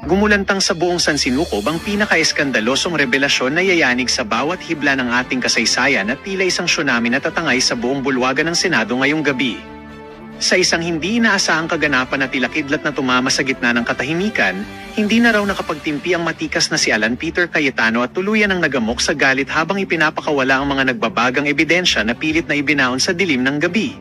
Gumulantang sa buong Sansinukob ang pinaka-eskandalosong revelasyon na yayanig sa bawat hibla ng ating kasaysayan at tila isang tsunami na tatangay sa buong bulwagan ng Senado ngayong gabi. Sa isang hindi inaasahang kaganapan na tila kidlat na tumama sa gitna ng katahimikan, hindi na raw nakapagtimpi ang matikas na si Alan Peter Cayetano at tuluyan ang nagamok sa galit habang ipinapakawala ang mga nagbabagang ebidensya na pilit na ibinaon sa dilim ng gabi.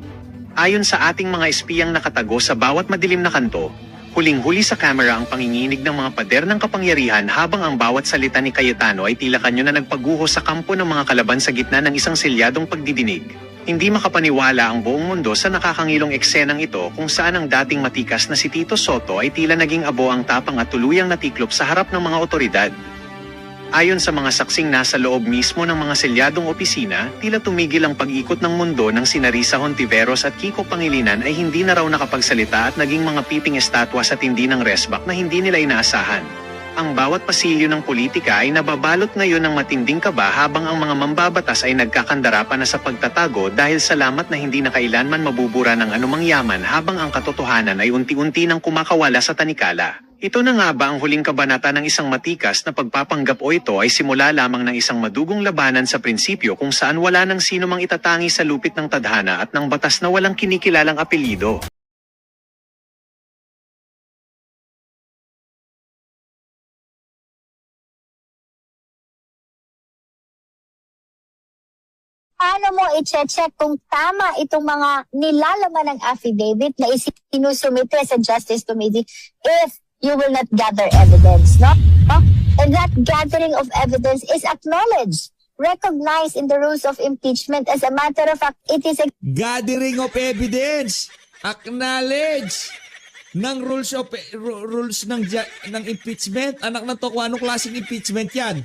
Ayon sa ating mga espiyang nakatago sa bawat madilim na kanto, huling-huli sa kamera ang panginginig ng mga pader ng kapangyarihan habang ang bawat salita ni Cayetano ay tila kanyo na nagpaguho sa kampo ng mga kalaban sa gitna ng isang selyadong pagdidinig. Hindi makapaniwala ang buong mundo sa nakakangilong eksenang ito kung saan ang dating matikas na si Tito Soto ay tila naging abo ang tapang at tuluyang natiklop sa harap ng mga otoridad. Ayon sa mga saksing nasa loob mismo ng mga selyadong opisina, tila tumigil ang pag-ikot ng mundo ng sina Risa Hontiveros at Kiko Pangilinan ay hindi na raw nakapagsalita at naging mga piping estatwa sa tindi ng resback na hindi nila inaasahan. Ang bawat pasilyo ng politika ay nababalot ngayon ng matinding kaba habang ang mga mambabatas ay nagkakandara pa na sa pagtatago dahil salamat na hindi na kailanman mabubura ng anumang yaman habang ang katotohanan ay unti-unti nang kumakawala sa tanikala. Ito na nga ba ang huling kabanata ng isang matikas na pagpapanggap o ito ay simula lamang ng isang madugong labanan sa prinsipyo kung saan wala nang sino mang itatangi sa lupit ng tadhana at ng batas na walang kinikilalang apelyido? Paano mo i-check kung tama itong mga nilalaman ng affidavit na isinusumite sa Justice Committee if you will not gather evidence, no? And that gathering of evidence is acknowledged, recognized in the rules of impeachment. As a matter of fact, it is a Gathering of evidence. Acknowledge ng rules ng impeachment. Anak ng to, kung anong klaseng impeachment yan?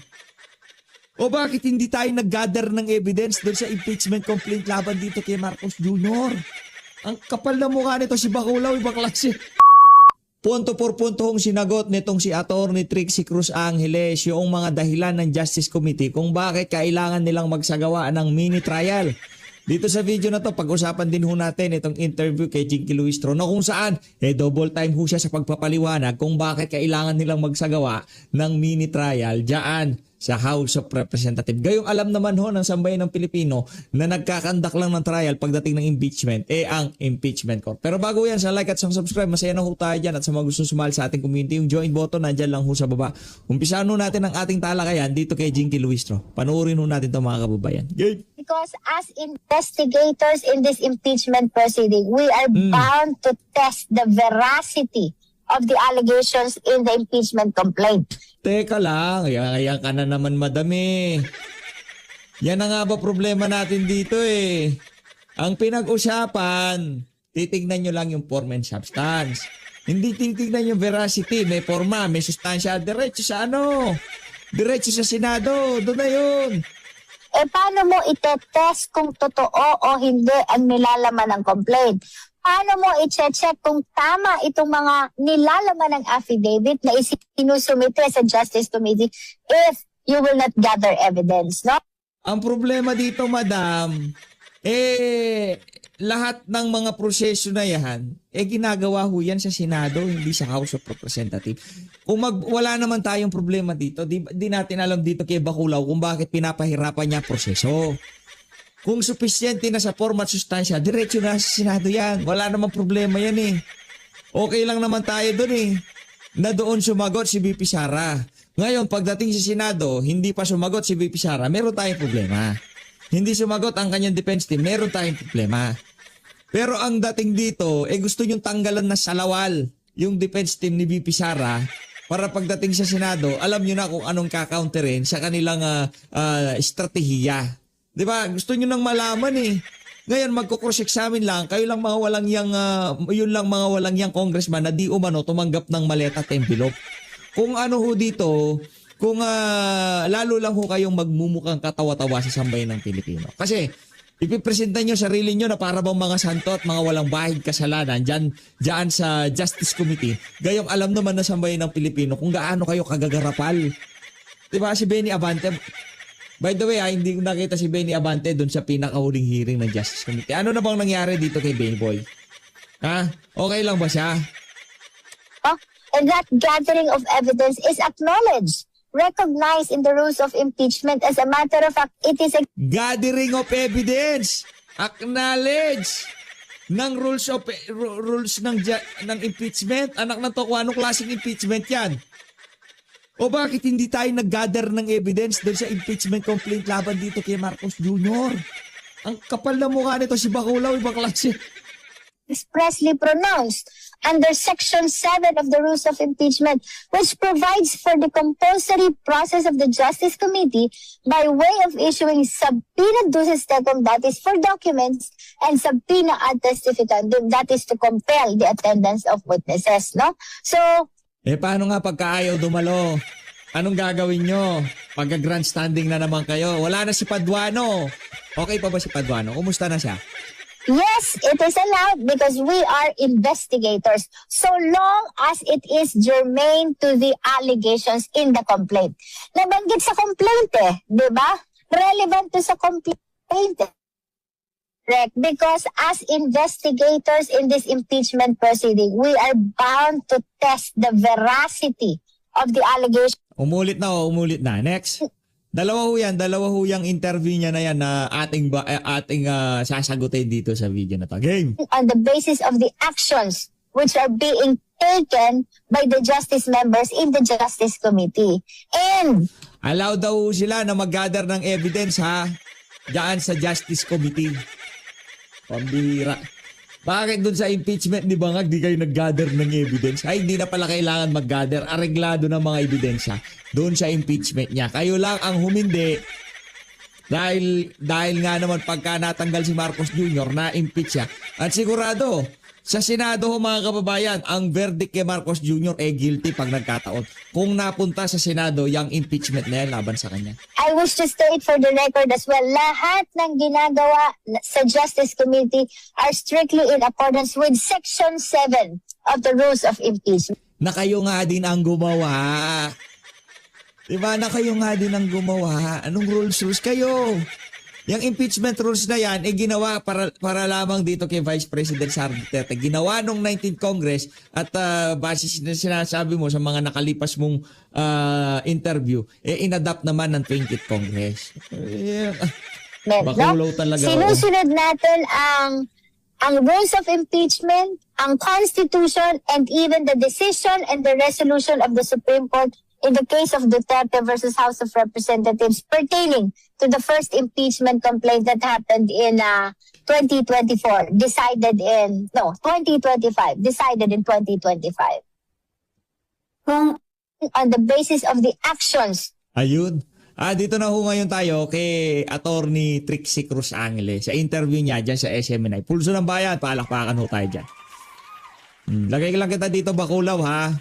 O bakit hindi tayo nag-gather ng evidence doon sa impeachment complaint laban dito kay Marcos Jr.? Ang kapal na mukha nito si Baculaw, ibang klase. Punto por punto hong sinagot nitong si Atty. Trixie Cruz Angeles yung mga dahilan ng Justice Committee kung bakit kailangan nilang magsagawa ng mini trial. Dito sa video na to, pag-usapan din ho natin itong interview kay Jinky Luistro na kung saan double time ho siya sa pagpapaliwanag kung bakit kailangan nilang magsagawa ng mini trial dyan sa House of Representatives. Gayong alam naman ho ng sambayan ng Pilipino na nagkakandak lang ng trial pagdating ng impeachment, ang impeachment court. Pero bago yan, sa like at sa subscribe, masaya na ho tayo dyan at sa mga gusto sumali sa ating community, yung join button, nandyan lang ho sa baba. Umpisahan ho natin ang ating talakayan dito kay Jinky Luistro. Panoorin ho natin ito mga kababayan. Yay! because as investigators in this impeachment proceeding, we are bound to test the veracity of the allegations in the impeachment complaint. Teka lang, ayan ka na naman madami. Yan na nga ba problema natin dito eh. Ang pinag-usapan, titignan nyo lang yung form and substance. Hindi titignan yung veracity, may forma, may sustansya, diretso sa diretso sa Senado, doon na yun. Eh paano mo itetest kung totoo o hindi ang nilalaman ng complaint? Paano mo i-check kung tama itong mga nilalaman ng affidavit na isinusumite sa Justice Committee if you will not gather evidence, no? Ang problema dito, madam, lahat ng mga proseso na yan, ginagawa ho yan sa Senado, hindi sa House of Representatives. Kung wala naman tayong problema dito, di natin alam dito kay Baculaw kung bakit pinapahirapan niya ang proseso. Kung sufisyente na sa format sustansya, diretso na sa Senado yan. Wala namang problema yan eh. Okay lang naman tayo doon eh. Na doon sumagot si VP Sara. Ngayon, pagdating sa Senado, hindi pa sumagot si VP Sara, meron tayong problema. Hindi sumagot ang kanyang defense team, meron tayong problema. Pero ang dating dito, gusto nyong tanggalan na salawal yung defense team ni VP Sara para pagdating sa Senado, alam nyo na kung anong kakounterin sa kanilang estratehiya. Diba? Gusto nyo nang malaman eh. Ngayon, magko-cross-examine lang, kayo lang mga walang yun lang mga walang yang congressman na di umano tumanggap ng maleta at envelope. Kung ano ho dito, kung lalo lang ho kayong magmumukhang katawa-tawa sa sambayan ng Pilipino. Kasi, ipipresenta nyo sarili nyo na para bang mga santo at mga walang bahid kasalanan dyan sa Justice Committee. Gayong alam naman na sambayan ng Pilipino kung gaano kayo kagagarapal. Diba si Benny Abante? By the way, hindi ko nakita si Benny Abante doon sa pinakahuling hearing ng Justice Committee. Ano na bang nangyari dito kay Benny Boy? Ha? Okay lang ba siya? And that gathering of evidence is acknowledged, recognized in the rules of impeachment. As a matter of fact, it is a Gathering of evidence. Acknowledge ng rules ng impeachment. Anak na to, kung anong klaseng impeachment yan? O bakit hindi tayo nag-gather ng evidence doon sa impeachment complaint laban dito kay Marcos Jr.? Ang kapal na mukha nito si Bacolao, ibang klase. expressly pronounced under Section 7 of the Rules of Impeachment, which provides for the compulsory process of the Justice Committee by way of issuing subpoena duces tecum, that is for documents, and subpoena ad testificandum, that is to compel the attendance of witnesses. No? So, Paano nga pagkaayaw dumalo? Anong gagawin nyo? Pagka-grandstanding na naman kayo. Wala na si Paduano. Okay pa ba si Paduano? Kumusta na siya? yes, it is allowed because we are investigators so long as it is germane to the allegations in the complaint. Nabanggit sa complaint di ba? Relevant to sa complaint. Correct. Because as investigators in this impeachment proceeding, we are bound to test the veracity of the allegation. Umulit na. Next. Dalawa ho yung interview niya na yan na ating sasagutin dito sa video na to. Game! On the basis of the actions which are being taken by the justice members in the Justice Committee. And Allow daw sila na mag-gather ng evidence ha. Diyan sa Justice Committee. Pambira. Bakit dun sa impeachment ni Bangag di kayo nag-gather ng evidence? Ay, hindi na pala kailangan mag-gather. Areglado ng mga ebidensya doon sa impeachment niya. Kayo lang ang humindi dahil nga naman pagka natanggal si Marcos Jr. na-impeach siya. At sigurado, sa Senado mga kababayan, ang verdict kay Marcos Jr. guilty pag nagkataon. Kung napunta sa Senado, yung impeachment na yan laban sa kanya. I wish to state for the record as well, lahat ng ginagawa sa Justice Committee are strictly in accordance with Section 7 of the Rules of Impeachment. Na kayo nga din ang gumawa. Diba? Na kayo nga din ang gumawa. Anong rules kayo? Yung impeachment rules na yan, ginawa para lamang dito kay Vice President Sara Duterte. Ginawa nung 19th Congress at base na sinasabi mo sa mga nakalipas mong interview, inadapt naman ng 20th Congress. Bacolao talaga. Sinusunod natin ang rules of impeachment, ang Constitution, and even the decision and the resolution of the Supreme Court in the case of Duterte versus House of Representatives pertaining to the first impeachment complaint that happened in 2025, decided in 2025. Kung on the basis of the actions. Ayun. Dito na ho ngayon tayo kay Attorney Trixie Cruz Angeles sa interview niya dyan sa SMNI. Pulso ng Bayan, palakpakan ho tayo dyan. Lagay lang kita dito, Bacolao, ha?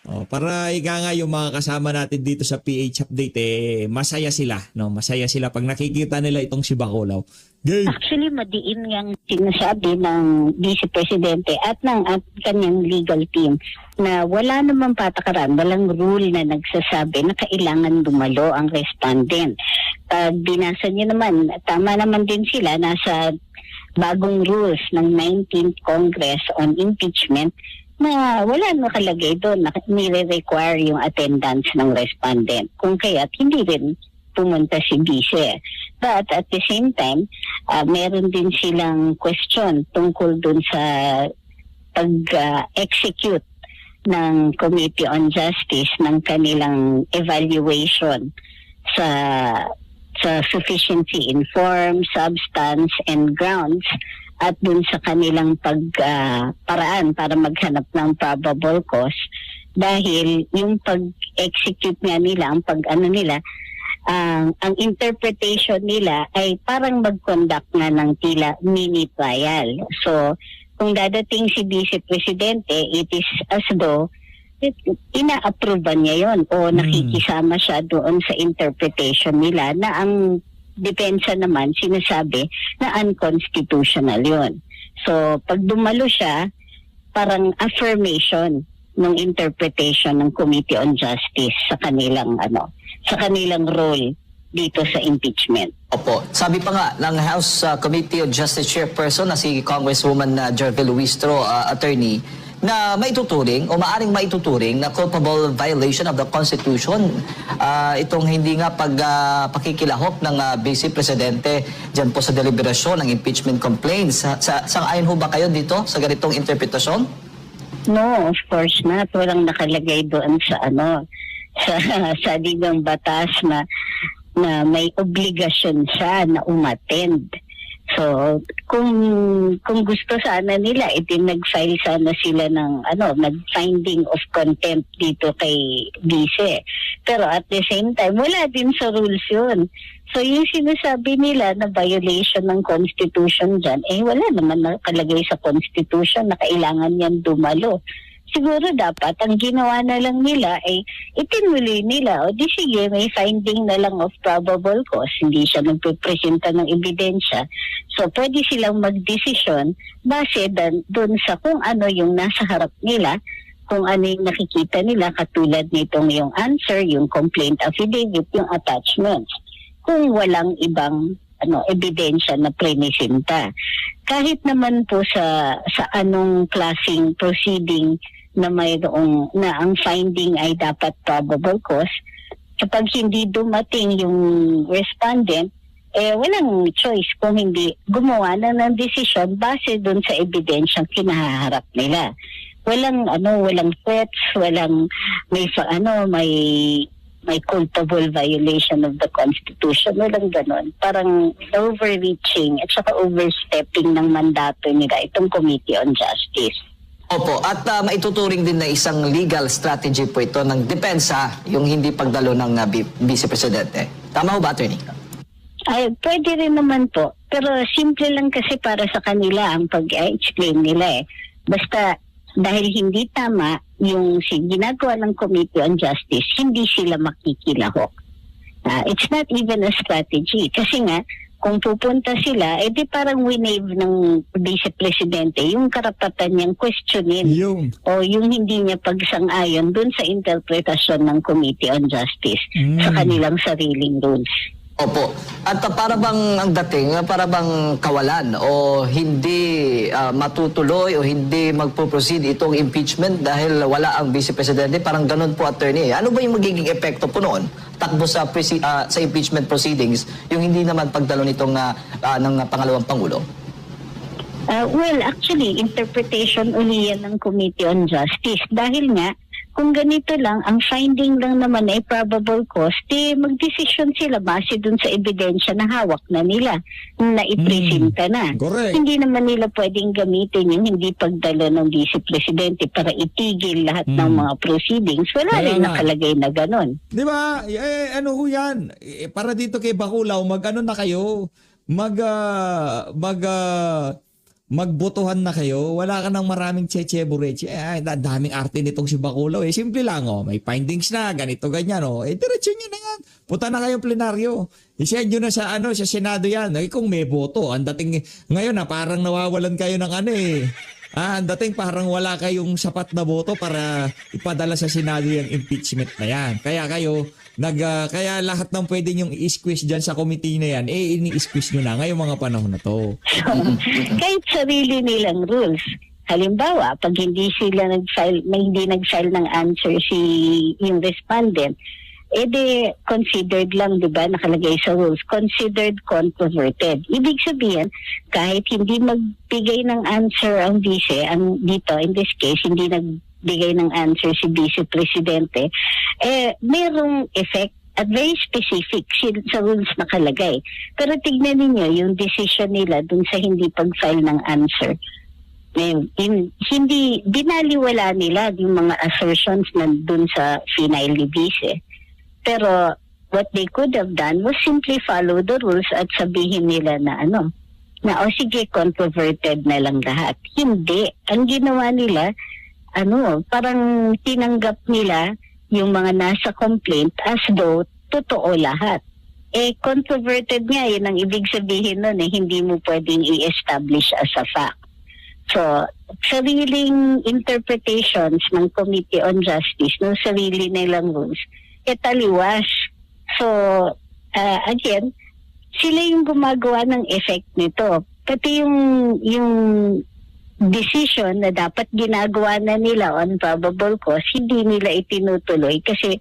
Para nga yung mga kasama natin dito sa PH Update, masaya sila. No? Masaya sila pag nakikita nila itong si Bacolao. Game! Actually, madiin yung sinasabi ng Vice Presidente at ng kanyang legal team na wala namang patakaran, walang rule na nagsasabi na kailangan dumalo ang respondent. Pag binasa niyo naman, tama naman din sila, nasa bagong rules ng 19th Congress on impeachment, na wala nakalagay doon na nire-require yung attendance ng respondent. Kung kaya't hindi rin pumunta si Vice. But at the same time, meron din silang question tungkol doon sa pag-execute ng Committee on Justice ng kanilang evaluation sa sufficiency in form, substance, and grounds, at dun sa kanilang paraan para maghanap ng probable cause, dahil yung pag-execute nga nila, ang interpretation nila ay parang mag-conduct nga ng tila mini trial. So, kung dadating si Vice Presidente, it is as though ina-approve niya yon o nakikisama siya doon sa interpretation nila na ang depensa naman sinasabi na unconstitutional yon. So, pag dumalo siya, parang affirmation ng interpretation ng Committee on Justice sa kanilang role dito sa impeachment. Opo. Sabi pa nga ng House Committee on Justice Chairperson na si Congresswoman Jervil Luistro, attorney, na maituturing o maaring maituturing na culpable violation of the Constitution. Itong hindi nga pakikilahok ng Vice Presidente dyan po sa deliberasyon ng impeachment complaints. Sang-ayon ho ba kayo dito sa ganitong interpretasyon? No, of course not. Walang nakalagay doon sa sa ligang batas na may obligasyon siya na umattend. So, kung gusto sana nila, nag-file sana sila ng nag-finding of contempt dito kay Vice. Pero at the same time, wala din sa rules yun. So, yung sinasabi nila na violation ng Constitution dyan, wala naman nakalagay sa Constitution na kailangan yan dumalo. Siguro dapat, ang ginawa na lang nila ay itinuloy nila. O di sige, may finding na lang of probable cause. Hindi siya nagpipresenta ng ebidensya. So, pwede silang magdesisyon base doon sa kung ano yung nasa harap nila, kung ano yung nakikita nila, katulad nitong yung answer, yung complaint affidavit, yung attachments. Kung walang ibang ebidensya na prenisinta. Kahit naman po sa anong klaseng proceeding na mayroong na ang finding ay dapat probable cause, kapag hindi dumating yung respondent, walang choice kung hindi gumawa na ng desisyon base dun sa ebidensyang kinaharap nila. Walang threats, walang may culpable violation of the Constitution. Walang ganon. Parang overreaching at saka overstepping ng mandato nila itong Committee on Justice. Opo, at maituturing din na isang legal strategy po ito ng depensa, yung hindi pagdalo ng Vice Presidente. Tama ho ba, Attorney? Ay, pwede rin naman po. Pero simple lang kasi para sa kanila ang pag-explain nila Basta dahil hindi tama yung ginagawa ng Committee on Justice, hindi sila makikilahok. It's not even a strategy. Kasi nga, kung pupunta sila, di parang winave ng Vice Presidente yung karapatan niyang questionin o yung hindi niya pagsang-ayon dun sa interpretasyon ng Committee on Justice sa kanilang sariling rules. Opo. At para bang ang dating, para bang kawalan o hindi matutuloy o hindi magpo-proceed itong impeachment dahil wala ang Vice Presidente, parang ganun po, Attorney. Ano ba yung magiging epekto po noon? Takbo sa impeachment proceedings, yung hindi naman pagdalo nitong ng pangalawang Pangulo? Well, actually, interpretation uli yan ng Committee on Justice. Dahil nga, kung ganito lang, ang finding lang naman ay probable cause, magdesisyon sila base dun sa ebidensya na hawak na nila, na ipresenta na. Correct. Hindi naman nila pwedeng gamitin yung hindi pagdalo ng Vice Presidente para itigil lahat ng mga proceedings. Wala rin nakalagay na ganon. Di ba? Ano ho yan? Para dito kay Baculaw, mag-ano na kayo? Magbotohan na kayo, wala ka ng maraming cheche-bureche. Daming arte nitong si Baculaw. Simple lang, may findings na, ganito, ganyan. Diretso nyo na yan. Punta na kayong plenaryo. I-send nyo na sa Senado yan. Kung may boto, ang dating ngayon parang nawawalan kayo ng ang dating parang wala kayong sapat na boto para ipadala sa Senado yung impeachment na yan. Kaya kayo, kaya lahat ng pwede nyong i-squeeze dyan sa committee na yan, ini-squeeze nyo na ngayong mga panahon na to. Kahit sarili nilang rules. Halimbawa, pag hindi sila nag-file ng answer yung respondent, considered lang, di ba, nakalagay sa rules, considered controverted. Ibig sabihin, kahit hindi magbigay ng answer ang vice, dito, in this case, hindi nagbigay ng answer si Vice Presidente, mayroong effect at very specific sa rules nakalagay. Pero tignan ninyo yung decision nila dun sa hindi pag-file ng answer. Hindi, binaliwala nila yung mga assertions na dun sa final ni Vice. Pero what they could have done was simply follow the rules at sabihin nila na sige, controverted na lang lahat. Hindi. Ang ginawa nila, parang tinanggap nila yung mga nasa complaint as though totoo lahat. Controverted nga, yun ang ibig sabihin nun, hindi mo pwedeng i-establish as a fact. So, sariling interpretations ng Committee on Justice, ng sarili nilang rules, taliwas. So, again, sila yung gumagawa ng effect nito. Pati yung decision na dapat ginagawa na nila on probable cause, hindi nila itinutuloy kasi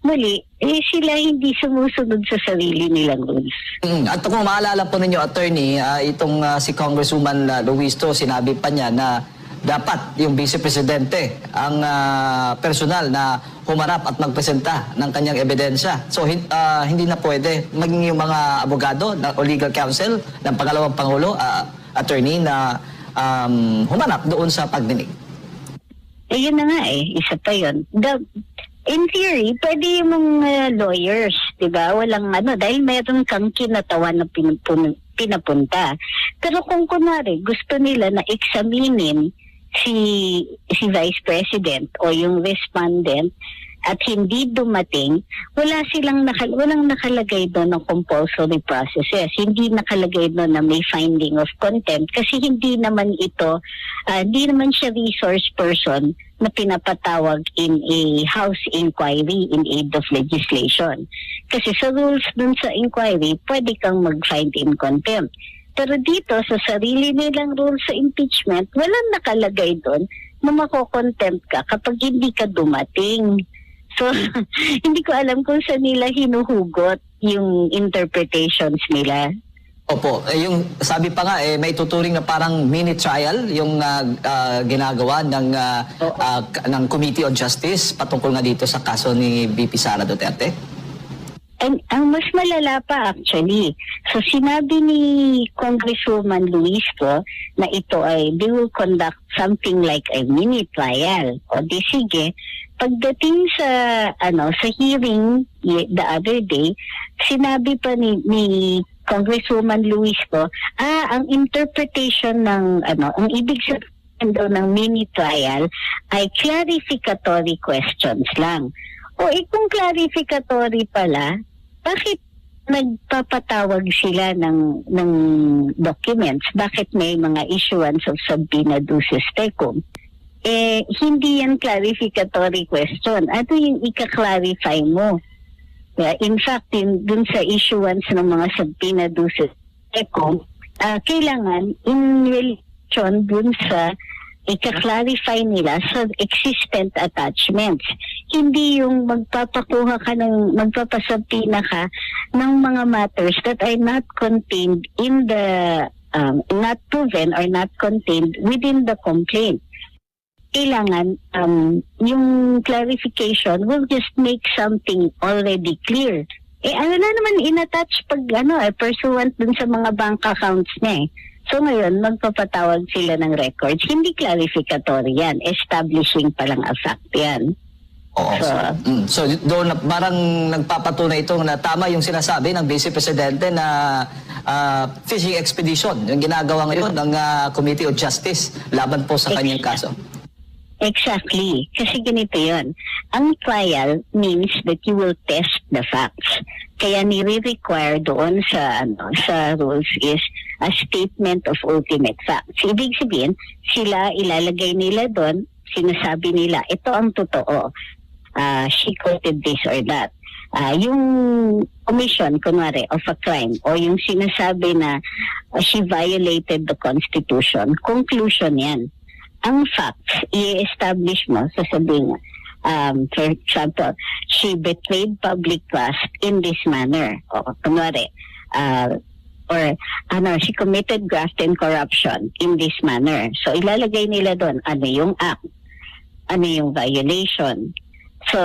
muli, sila hindi sumusunod sa sarili nilang rules. At kung maalala po ninyo, attorney, itong si Congresswoman Luisto, sinabi pa niya na dapat yung Vice Presidente ang personal na humarap at magpresenta ng kanyang ebidensya. So hindi na pwede maging yung mga abogado o legal counsel ng pangalawang Pangulo, attorney, na humarap doon sa pagdinig. Yun na nga isa pa yun. In theory, pwede yung mga lawyers, di ba? Walang dahil meron kang kinatawan na pinapunta. Pero kung kunwari, gusto nila na examinin si Vice President o yung respondent at hindi dumating, walang nakalagay doon ng compulsory processes. Hindi nakalagay doon na may finding of contempt kasi hindi naman siya resource person na pinapatawag in a house inquiry in aid of legislation. Kasi sa rules dun sa inquiry, pwede kang mag-find in contempt. Pero dito, sa sarili nilang rules sa impeachment, walang nakalagay doon na makokontempt ka kapag hindi ka dumating. So, hindi ko alam kung saan nila hinuhugot yung interpretations nila. Opo, yung sabi pa nga may tuturing na parang mini trial yung ginagawa ng Committee on Justice patungkol nga dito sa kaso ni VP Sara Duterte. And ang mas malala pa actually. So sinabi ni Congresswoman Luisto na ito they will conduct something like a mini trial. O di sige, pagdating sa hearing the other day, sinabi pa ni Congresswoman Luisto, ang interpretation ng ang ibig sabihin daw ng mini trial ay clarificatory questions lang. O kung clarificatory pala, bakit nagpapatawag sila ng documents? Bakit may mga issuance of subpoena duces tecum? Hindi yan clarificatory question. Ano yung ika-clarify mo? In fact, dun sa issuance ng mga subpoena duces tecum, kailangan in relation dun sa ika-clarify nila sa existent attachments. Hindi yung magpapasubpoena ka ng mga matters that are not contained in the, not proven or not contained within the complaint. Kailangan, yung clarification will just make something already clear. Ano na naman in-attach pag pursuant dun sa mga bank accounts niya So ngayon, magpapatawag sila ng records. Hindi clarificatory yan. Establishing pa lang a fact yan. Oo. So doon parang nagpapatunay ito na tama yung sinasabi ng Vice Presidente na fishing expedition, yung ginagawa ngayon ng Committee on Justice laban po sa kanyang kaso. Exactly. Kasi ganito yun. Ang trial means that you will test the facts. Kaya nire-require doon sa rules is a statement of ultimate facts. Ibig sabihin, sila ilalagay nila doon, sinasabi nila, ito ang totoo. She quoted this or that. Yung commission, kunwari, of a crime, o yung sinasabi na she violated the Constitution, conclusion yan. Ang facts, i-establish mo, sasabihin mo, for example, she betrayed public trust in this manner. O, kunwari, she committed graft and corruption in this manner. So, ilalagay nila doon, ano yung act, ano yung violation. So,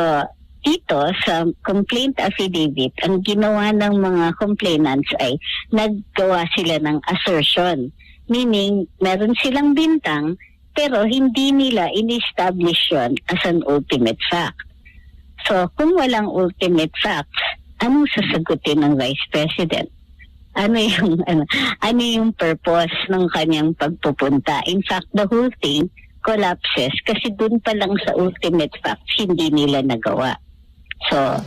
dito sa complaint affidavit, ang ginawa ng mga complainants ay naggawa sila ng assertion. Meaning, meron silang bintang, pero hindi nila in-establish yun as an ultimate fact. So, kung walang ultimate facts, anong sasagutin ng Vice President? Ano yung purpose ng kanyang pagpupunta? In fact, the whole thing collapses kasi dun pa lang sa ultimate facts, hindi nila nagawa. So,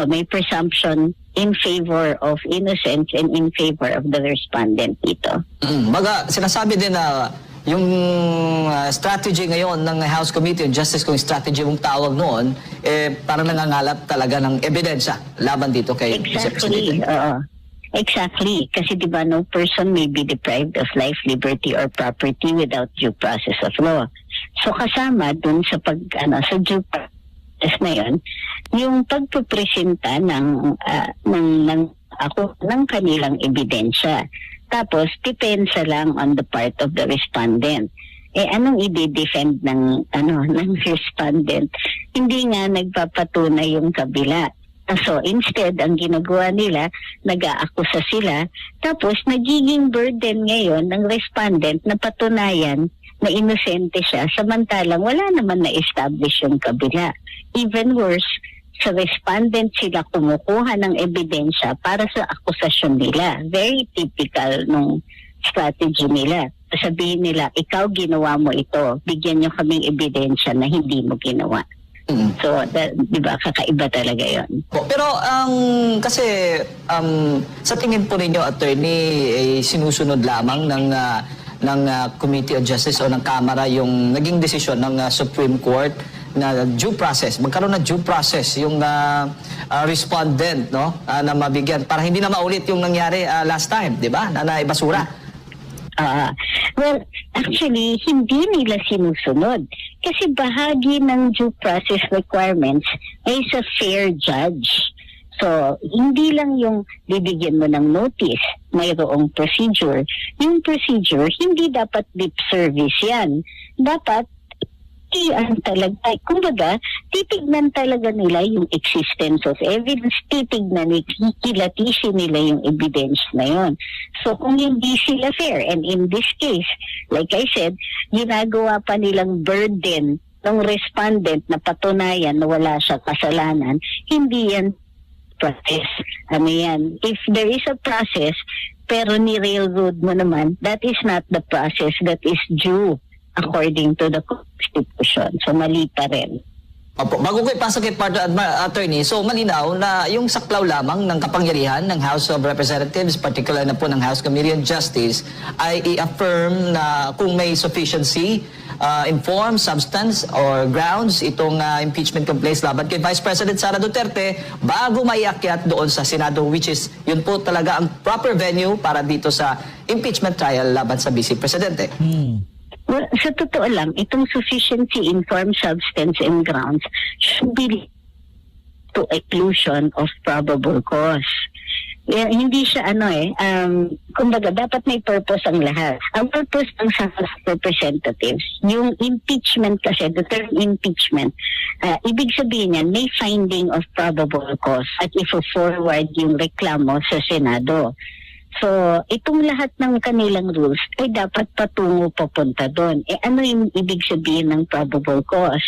may presumption in favor of innocence and in favor of the respondent dito. Baga, sinasabi din na yung strategy ngayon ng House Committee on Justice, kung strategy mong tawag noon, parang nangangalap talaga ng ebidensya laban dito kay Vice Presidente. Exactly, oo. Exactly. Kasi di ba, no person may be deprived of life, liberty, or property without due process of law. So kasama dun sa sa due process na yun, yung pagpupresenta ng kanilang ebidensya. Tapos, depensa lang on the part of the respondent. Anong i-defend ng respondent? Hindi nga nagpapatunay yung kabila. So, instead, ang ginagawa nila, nag-aakusa sila, tapos nagiging burden ngayon ng respondent na patunayan na inosente siya, samantalang wala naman na-establish yung kabila. Even worse, sa respondent sila kumukuha ng ebidensya para sa akusasyon nila. Very typical nung strategy nila. Sabihin nila, ikaw ginawa mo ito, bigyan nyo kaming ebidensya na hindi mo ginawa. So, di ba, kakaiba talaga yon. Pero kasi sa tingin po ninyo, attorney, sinusunod lamang ng Committee on Justice o ng Kamara yung naging desisyon ng Supreme Court na due process, magkaroon ng due process yung respondent, no, na mabigyan para hindi na maulit yung nangyari last time, di ba, na naibasura. Well, actually, hindi nila sinusunod. Kasi bahagi ng due process requirements ay sa fair judge. So, hindi lang yung bibigyan mo ng notice, mayroong procedure. Yung procedure, hindi dapat lip service yan. Dapat talaga, kumbaga, titignan talaga nila yung existence of evidence, titignan, kilatisin nila yung evidence na yun. So, kung hindi sila fair, and in this case, like I said, ginagawa pa nilang burden ng respondent na patunayan na wala siya kasalanan, hindi yan process. Ano yan? If there is a process, pero ni-railroad mo naman, that is not the process that is due according to the Constitution. So, mali pa rin. Opo, bago ko ipasok kay partner attorney, so malinaw na yung saklaw lamang ng kapangyarihan ng House of Representatives, particular na po ng House Committee on Justice, ay i-affirm na kung may sufficiency, in form, substance, or grounds itong impeachment complaints laban kay Vice President Sara Duterte bago maiakyat doon sa Senado, which is yun po talaga ang proper venue para dito sa impeachment trial laban sa Vice Presidente. Well, sa totoo lang, itong sufficiency in form, substance, and grounds should be to exclusion of probable cause. Hindi siya kumbaga dapat may purpose ang lahat. Ang purpose ng House of Representatives, yung impeachment kasi, the term impeachment, ibig sabihin yan, may finding of probable cause at ifo-forward yung reklamo sa Senado. So, itong lahat ng kanilang rules ay dapat patungo papunta doon. Ano yung ibig sabihin ng probable cause?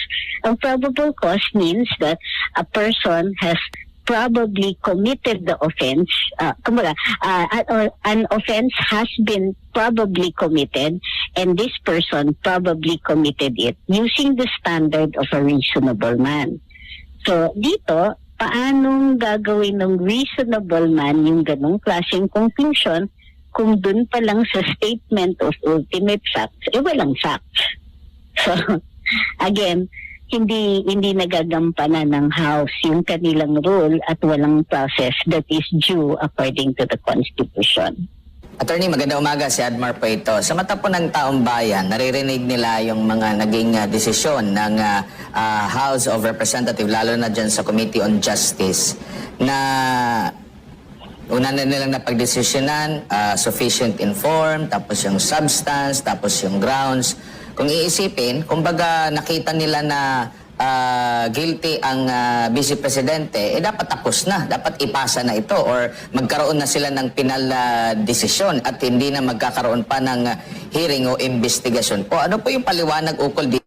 Ang probable cause means that a person has probably committed the offense, an offense has been probably committed and this person probably committed it using the standard of a reasonable man. So, dito, paanong gagawin ng reasonable man yung ganong klaseng conclusion kung dun pa lang sa statement of ultimate facts, walang facts. So, again, hindi nagagampanan ng House yung kanilang rule at walang process that is due according to the Constitution. Attorney, magandang umaga. Si Admar po ito. Sa mata po ng taong bayan, naririnig nila yung mga naging desisyon ng House of Representatives, lalo na dyan sa Committee on Justice, na una na nilang napagdesisyonan, sufficient inform, tapos yung substance, tapos yung grounds. Kung iisipin, kumbaga nakita nila na guilty ang Vice Presidente, dapat tapos na. Dapat ipasa na ito or magkaroon na sila ng penal desisyon at hindi na magkakaroon pa ng hearing o investigasyon po. Ano po yung paliwanag ukol dito?